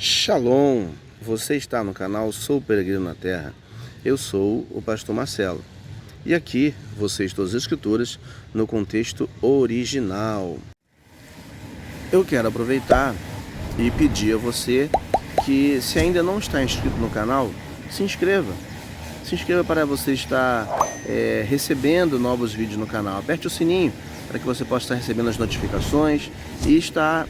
Shalom! Você está no canal Sou Peregrino na Terra. Eu sou o pastor Marcelo. E aqui você estuda as escrituras no contexto original. Eu quero aproveitar e pedir a você que, se ainda não está inscrito no canal, se inscreva. Se inscreva para você estar recebendo novos vídeos no canal. Aperte o sininho para que você possa estar recebendo as notificações e estar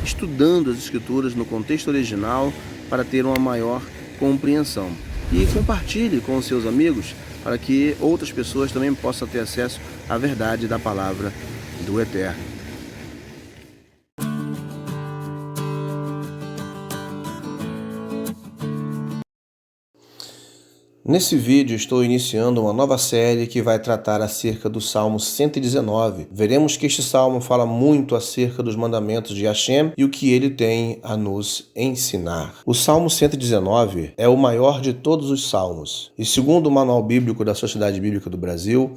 estudando as escrituras no contexto original para ter uma maior compreensão. E compartilhe com os seus amigos para que outras pessoas também possam ter acesso à verdade da palavra do Eterno. Nesse vídeo estou iniciando uma nova série que vai tratar acerca do Salmo 119. Veremos que este salmo fala muito acerca dos mandamentos de Hashem e o que ele tem a nos ensinar. O Salmo 119 é o maior de todos os salmos e, segundo o Manual Bíblico da Sociedade Bíblica do Brasil,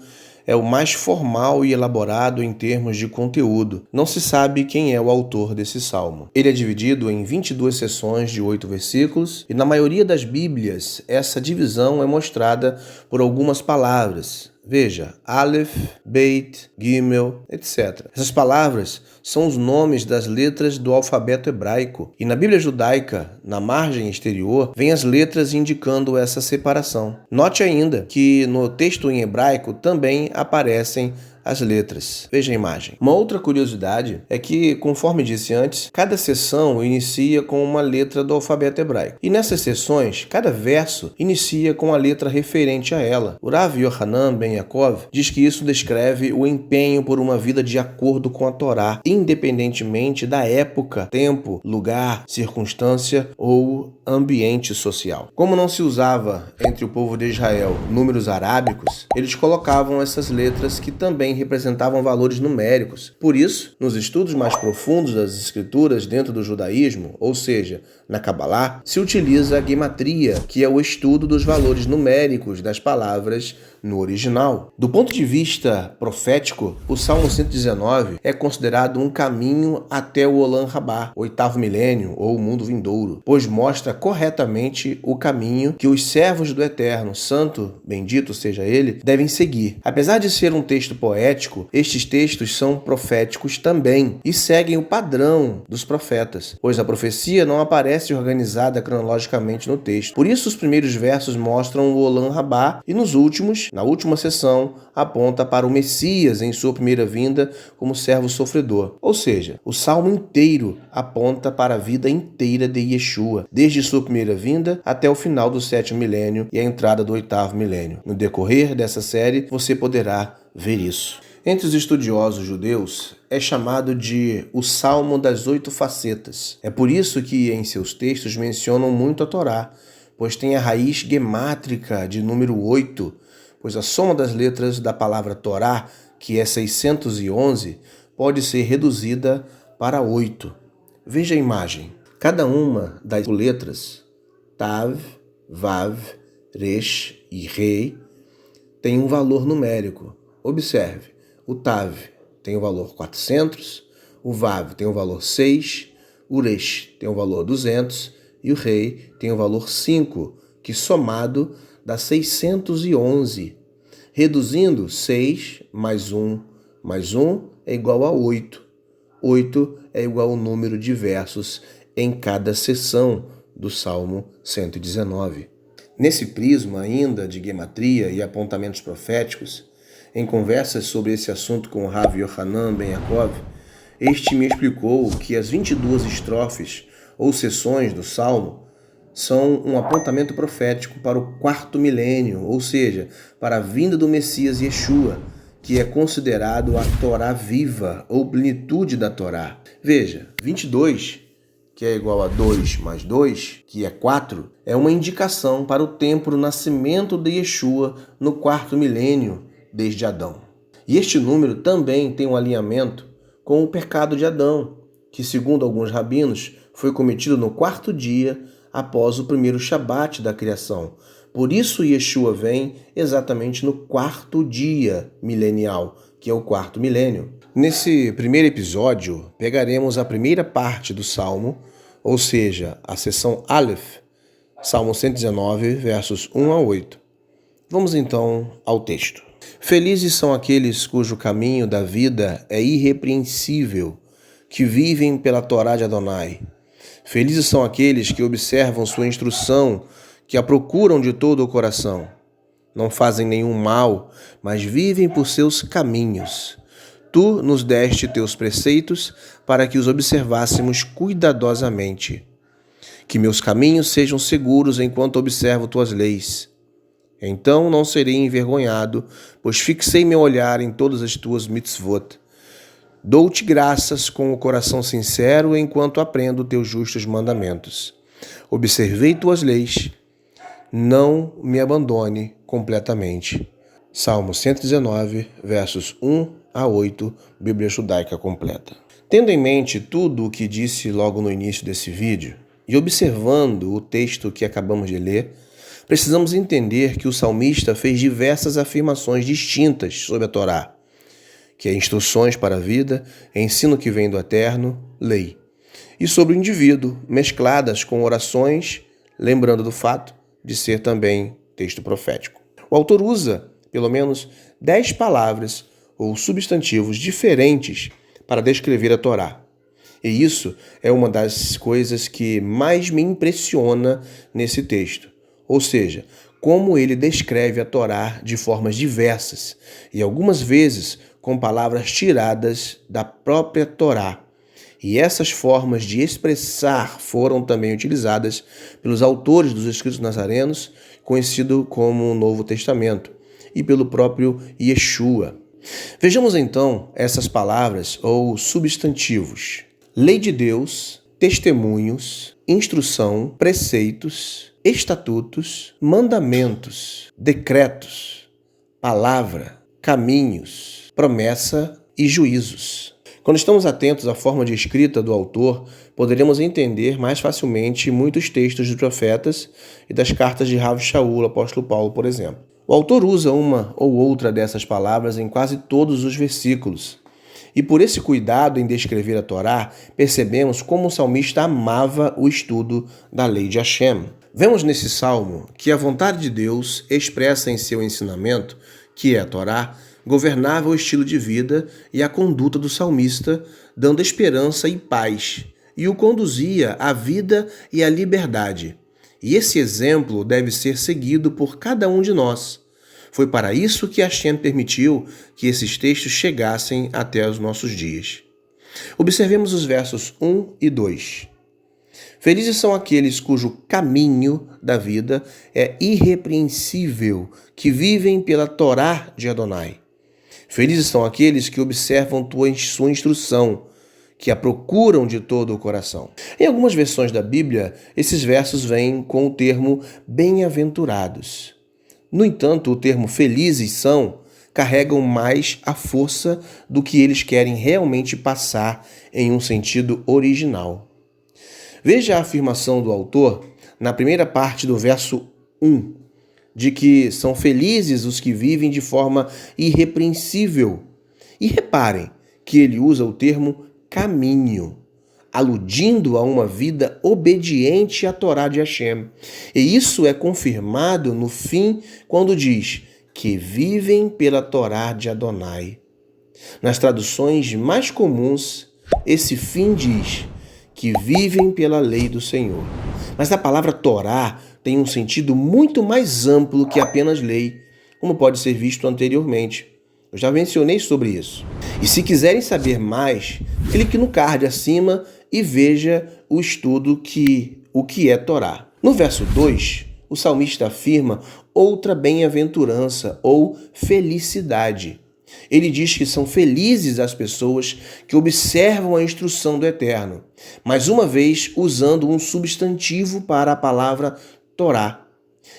é o mais formal e elaborado em termos de conteúdo. Não se sabe quem é o autor desse salmo. Ele é dividido em 22 seções de 8 versículos e na maioria das Bíblias essa divisão é mostrada por algumas palavras. Veja, Aleph, Beit, Gimel, etc. Essas palavras são os nomes das letras do alfabeto hebraico. E na Bíblia judaica, na margem exterior, vêm as letras indicando essa separação. Note ainda que no texto em hebraico também aparecem as letras. Veja a imagem. Uma outra curiosidade é que, conforme disse antes, cada seção inicia com uma letra do alfabeto hebraico. E nessas seções, cada verso inicia com a letra referente a ela. O Rav Yohanan Ben Yaakov diz que isso descreve o empenho por uma vida de acordo com a Torá, independentemente da época, tempo, lugar, circunstância ou ambiente social. Como não se usava entre o povo de Israel números arábicos, eles colocavam essas letras que também representavam valores numéricos. Por isso, nos estudos mais profundos das escrituras dentro do judaísmo, ou seja, na Kabbalah, se utiliza a gematria, que é o estudo dos valores numéricos das palavras no original. Do ponto de vista profético, o Salmo 119 é considerado um caminho até o Olam Rabá, oitavo milênio ou o mundo vindouro, pois mostra corretamente o caminho que os servos do Eterno, santo, bendito seja ele, devem seguir. Apesar de ser um texto poético, estes textos são proféticos também e seguem o padrão dos profetas, pois a profecia não aparece organizada cronologicamente no texto. Por isso, os primeiros versos mostram o Olam Rabá e nos últimos, na última seção, aponta para o Messias em sua primeira vinda como servo sofredor. Ou seja, o salmo inteiro aponta para a vida inteira de Yeshua, desde sua primeira vinda até o final do sétimo milênio e a entrada do oitavo milênio. No decorrer dessa série, você poderá ver isso. Entre os estudiosos judeus, é chamado de o Salmo das 8 facetas. É por isso que em seus textos mencionam muito a Torá, pois tem a raiz gemátrica de número 8, pois a soma das letras da palavra Torá, que é 611, pode ser reduzida para 8. Veja a imagem. Cada uma das letras, Tav, Vav, Resh e Rei, tem um valor numérico. Observe, o Tav tem o valor 400, o Vav tem o valor 6, o Resh tem o valor 200 e o Rei tem o valor 5, que somado dá 611. Reduzindo, 6 mais 1 é igual a 8. 8 é igual ao número de versos em cada seção do Salmo 119. Nesse prisma ainda de gematria e apontamentos proféticos, em conversas sobre esse assunto com o Rav Yohanan Ben Yaakov, este me explicou que as 22 estrofes ou seções do Salmo são um apontamento profético para o quarto milênio, ou seja, para a vinda do Messias Yeshua, que é considerado a Torá viva ou plenitude da Torá. Veja, 22, que é igual a 2 mais 2, que é 4, é uma indicação para o tempo do nascimento de Yeshua no quarto milênio desde Adão. E este número também tem um alinhamento com o pecado de Adão, que, segundo alguns rabinos, foi cometido no quarto dia após o primeiro Shabat da criação. Por isso Yeshua vem exatamente no quarto dia milenial, que é o quarto milênio. Nesse primeiro episódio, pegaremos a primeira parte do Salmo, ou seja, a seção Aleph, Salmo 119, versos 1 a 8. Vamos então ao texto. Felizes são aqueles cujo caminho da vida é irrepreensível, que vivem pela Torá de Adonai. Felizes são aqueles que observam sua instrução, que a procuram de todo o coração. Não fazem nenhum mal, mas vivem por seus caminhos. Tu nos deste teus preceitos para que os observássemos cuidadosamente. Que meus caminhos sejam seguros enquanto observo tuas leis. Então não serei envergonhado, pois fixei meu olhar em todas as tuas mitzvot. Dou-te graças com o coração sincero enquanto aprendo teus justos mandamentos. Observei tuas leis, não me abandone completamente. Salmo 119, versos 1 a 8, Bíblia Judaica Completa. Tendo em mente tudo o que disse logo no início desse vídeo, e observando o texto que acabamos de ler, precisamos entender que o salmista fez diversas afirmações distintas sobre a Torá, que é instruções para a vida, ensino que vem do Eterno, lei, e sobre o indivíduo, mescladas com orações, lembrando do fato de ser também texto profético. O autor usa pelo menos 10 palavras ou substantivos diferentes para descrever a Torá. E isso é uma das coisas que mais me impressiona nesse texto. Ou seja, como ele descreve a Torá de formas diversas e algumas vezes com palavras tiradas da própria Torá. E essas formas de expressar foram também utilizadas pelos autores dos escritos nazarenos, conhecido como Novo Testamento, e pelo próprio Yeshua. Vejamos então essas palavras ou substantivos: lei de Deus, testemunhos, instrução, preceitos, estatutos, mandamentos, decretos, palavra, caminhos, promessa e juízos. Quando estamos atentos à forma de escrita do autor, poderemos entender mais facilmente muitos textos dos profetas e das cartas de Rav Shaul, apóstolo Paulo, por exemplo. O autor usa uma ou outra dessas palavras em quase todos os versículos. E por esse cuidado em descrever a Torá, percebemos como o salmista amava o estudo da lei de Hashem. Vemos nesse salmo que a vontade de Deus, expressa em seu ensinamento, que é a Torá, governava o estilo de vida e a conduta do salmista, dando esperança e paz, e o conduzia à vida e à liberdade. E esse exemplo deve ser seguido por cada um de nós. Foi para isso que Hashem permitiu que esses textos chegassem até os nossos dias. Observemos os versos 1 e 2. Felizes são aqueles cujo caminho da vida é irrepreensível, que vivem pela Torá de Adonai. Felizes são aqueles que observam sua instrução, que a procuram de todo o coração. Em algumas versões da Bíblia, esses versos vêm com o termo bem-aventurados. No entanto, o termo felizes são carregam mais a força do que eles querem realmente passar em um sentido original. Veja a afirmação do autor na primeira parte do verso 1, de que são felizes os que vivem de forma irrepreensível. E reparem que ele usa o termo caminho, aludindo a uma vida obediente à Torá de Hashem. E isso é confirmado no fim, quando diz que vivem pela Torá de Adonai. Nas traduções mais comuns, esse fim diz que vivem pela lei do Senhor. Mas a palavra Torá tem um sentido muito mais amplo que apenas lei, como pode ser visto anteriormente. Eu já mencionei sobre isso. E se quiserem saber mais, clique no card acima e veja o estudo o que é Torá. No verso 2, o salmista afirma outra bem-aventurança ou felicidade. Ele diz que são felizes as pessoas que observam a instrução do Eterno, mais uma vez usando um substantivo para a palavra Torá.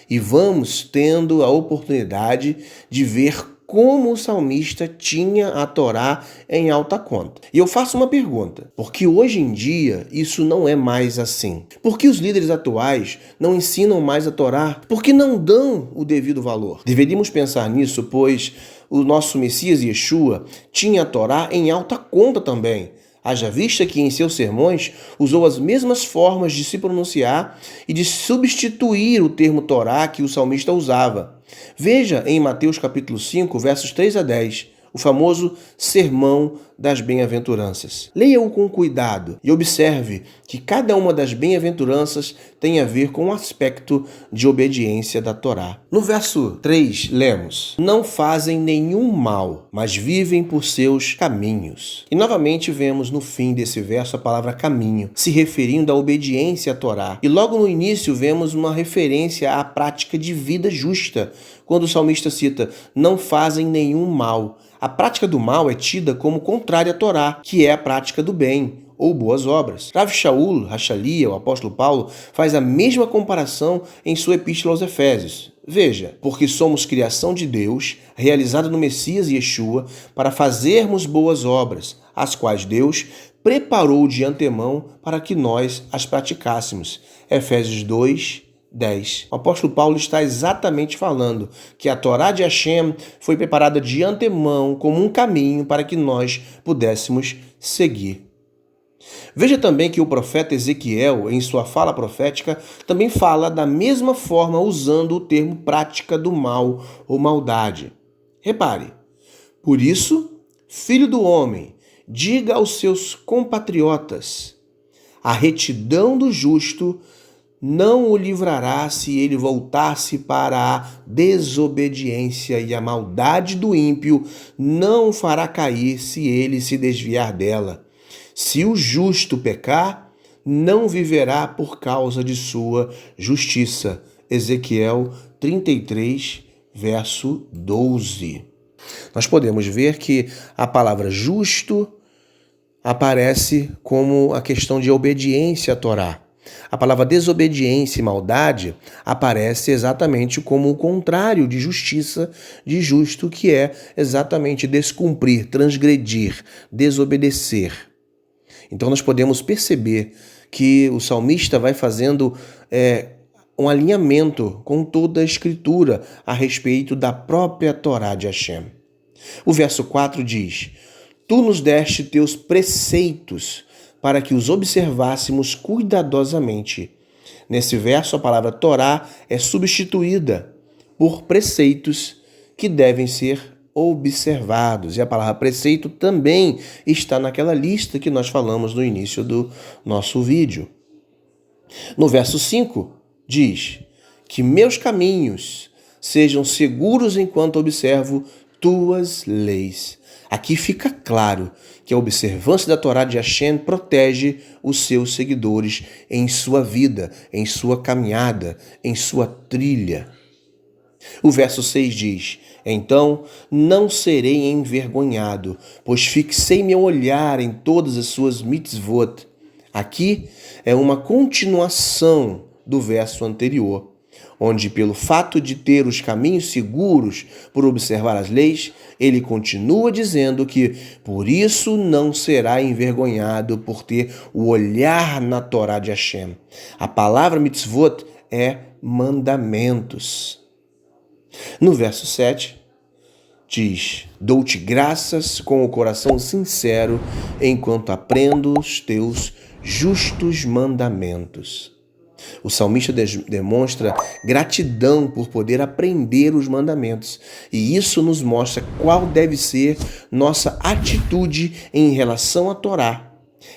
E vamos tendo a oportunidade de ver como o salmista tinha a Torá em alta conta. E eu faço uma pergunta: por que hoje em dia isso não é mais assim? Por que os líderes atuais não ensinam mais a Torá? Por que não dão o devido valor? Deveríamos pensar nisso, pois o nosso Messias Yeshua tinha a Torá em alta conta também, Haja vista que em seus sermões usou as mesmas formas de se pronunciar e de substituir o termo Torá que o salmista usava. Veja em Mateus capítulo 5, versos 3 a 10, o famoso Sermão das Bem-aventuranças. Leia-o com cuidado e observe que cada uma das bem-aventuranças tem a ver com o aspecto de obediência da Torá. No verso 3, lemos: não fazem nenhum mal, mas vivem por seus caminhos. E novamente vemos no fim desse verso a palavra caminho, se referindo à obediência à Torá. E logo no início vemos uma referência à prática de vida justa, quando o salmista cita: não fazem nenhum mal. A prática do mal é tida como contrária à Torá, que é a prática do bem, ou boas obras. Rav Shaul Hachalia, o apóstolo Paulo, faz a mesma comparação em sua epístola aos Efésios. Veja, porque somos criação de Deus, realizada no Messias Yeshua, para fazermos boas obras, as quais Deus preparou de antemão para que nós as praticássemos. Efésios 2, 10. O apóstolo Paulo está exatamente falando que a Torá de Hashem foi preparada de antemão como um caminho para que nós pudéssemos seguir. Veja também que o profeta Ezequiel, em sua fala profética, também fala da mesma forma usando o termo prática do mal ou maldade. Repare: por isso, filho do homem, diga aos seus compatriotas, a retidão do justo não o livrará se ele voltar-se para a desobediência, e a maldade do ímpio não o fará cair se ele se desviar dela. Se o justo pecar, não viverá por causa de sua justiça. Ezequiel 33, verso 12. Nós podemos ver que a palavra justo aparece como a questão de obediência à Torá. A palavra desobediência e maldade aparece exatamente como o contrário de justiça, de justo, que é exatamente descumprir, transgredir, desobedecer. Então nós podemos perceber que o salmista vai fazendo um alinhamento com toda a Escritura a respeito da própria Torá de Hashem. O verso 4 diz: tu nos deste teus preceitos para que os observássemos cuidadosamente. Nesse verso, a palavra Torá é substituída por preceitos que devem ser observados. E a palavra preceito também está naquela lista que nós falamos no início do nosso vídeo. No verso 5, diz: que meus caminhos sejam seguros enquanto observo tuas leis. Aqui fica claro que a observância da Torá de Hashem protege os seus seguidores em sua vida, em sua caminhada, em sua trilha. O verso 6 diz: então não serei envergonhado, pois fixei meu olhar em todas as suas mitzvot. Aqui é uma continuação do verso anterior, onde, pelo fato de ter os caminhos seguros por observar as leis, ele continua dizendo que por isso não será envergonhado por ter o olhar na Torá de Hashem. A palavra mitzvot é mandamentos. No verso 7, diz: dou-te graças com o coração sincero, enquanto aprendo os teus justos mandamentos. O salmista demonstra gratidão por poder aprender os mandamentos, e isso nos mostra qual deve ser nossa atitude em relação à Torá.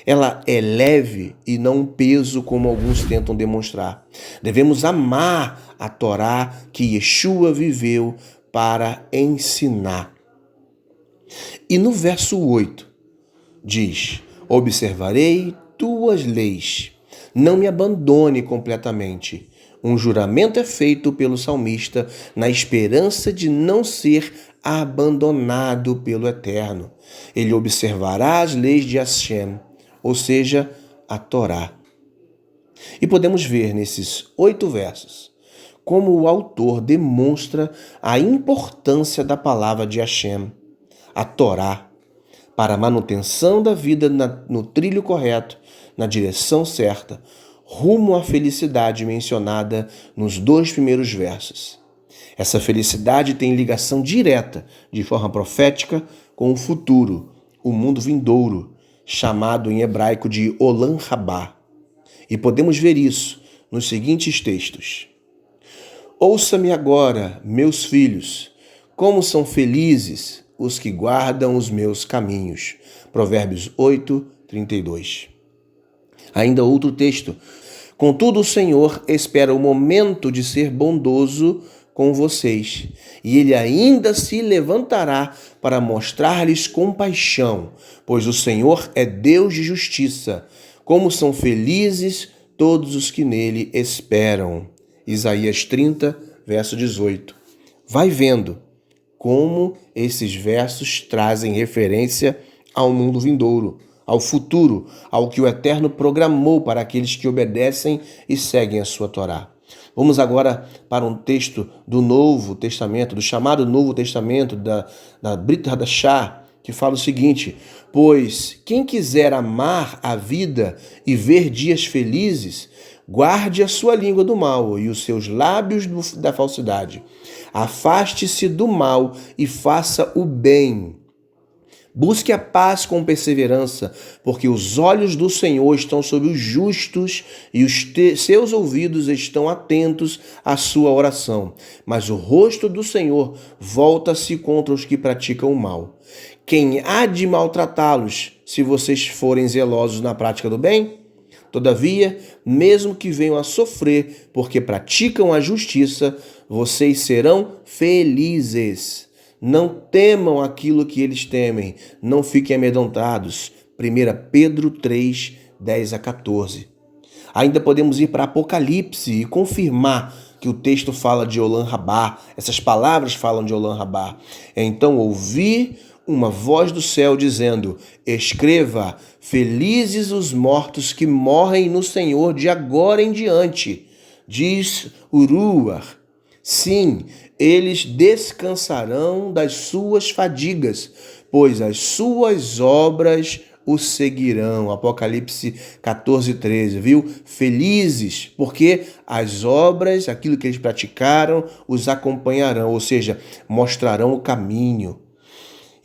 Ela é leve e não um peso como alguns tentam demonstrar. Devemos amar a Torá que Yeshua viveu para ensinar. E no verso 8 diz: observarei tuas leis. Não me abandone completamente. Um juramento é feito pelo salmista na esperança de não ser abandonado pelo Eterno. Ele observará as leis de Hashem, ou seja, a Torá. E podemos ver nesses 8 versos como o autor demonstra a importância da palavra de Hashem, a Torá, para a manutenção da vida no trilho correto, na direção certa, rumo à felicidade mencionada nos 2 primeiros versos. Essa felicidade tem ligação direta, de forma profética, com o futuro, o mundo vindouro, chamado em hebraico de Olam Rabá. E podemos ver isso nos seguintes textos. Ouça-me agora, meus filhos, como são felizes os que guardam os meus caminhos. Provérbios 8, 32. Ainda outro texto. Contudo, o Senhor espera o momento de ser bondoso com vocês, e ele ainda se levantará para mostrar-lhes compaixão, pois o Senhor é Deus de justiça. Como são felizes todos os que nele esperam. Isaías 30, verso 18. Vai vendo como esses versos trazem referência ao mundo vindouro, ao futuro, ao que o Eterno programou para aqueles que obedecem e seguem a sua Torá. Vamos agora para um texto do Novo Testamento, do chamado Novo Testamento, da Brit Hadashah, que fala o seguinte: pois quem quiser amar a vida e ver dias felizes, guarde a sua língua do mal e os seus lábios da falsidade. Afaste-se do mal e faça o bem. Busque a paz com perseverança, porque os olhos do Senhor estão sobre os justos e os seus ouvidos estão atentos à sua oração. Mas o rosto do Senhor volta-se contra os que praticam o mal. Quem há de maltratá-los, se vocês forem zelosos na prática do bem? Todavia, mesmo que venham a sofrer porque praticam a justiça, vocês serão felizes. Não temam aquilo que eles temem, não fiquem amedrontados. 1 Pedro 3, 10 a 14. Ainda podemos ir para Apocalipse e confirmar que o texto fala de Olam Rabá, essas palavras falam de Olam Rabá. Então ouvi uma voz do céu dizendo: escreva, felizes os mortos que morrem no Senhor de agora em diante. Diz Uruar. Sim, eles descansarão das suas fadigas, pois as suas obras o seguirão. Apocalipse 14, 13, viu? Felizes, porque as obras, aquilo que eles praticaram, os acompanharão, ou seja, mostrarão o caminho.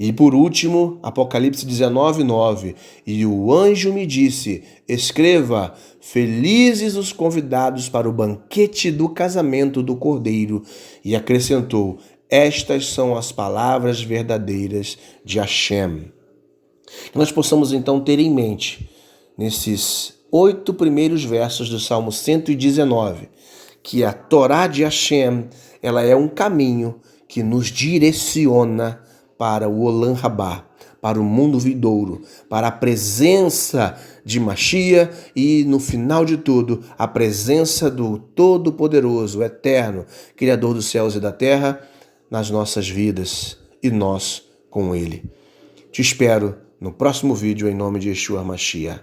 E por último, Apocalipse 19, 9. E o anjo me disse: escreva, felizes os convidados para o banquete do casamento do Cordeiro. E acrescentou: estas são as palavras verdadeiras de Hashem. Que nós possamos então ter em mente, nesses 8 primeiros versos do Salmo 119, que a Torá de Hashem, ela é um caminho que nos direciona para o Olam Rabá, para o mundo vindouro, para a presença de Mashiach e, no final de tudo, a presença do Todo-Poderoso, Eterno, Criador dos céus e da terra, nas nossas vidas e nós com Ele. Te espero no próximo vídeo em nome de Yeshua Mashiach.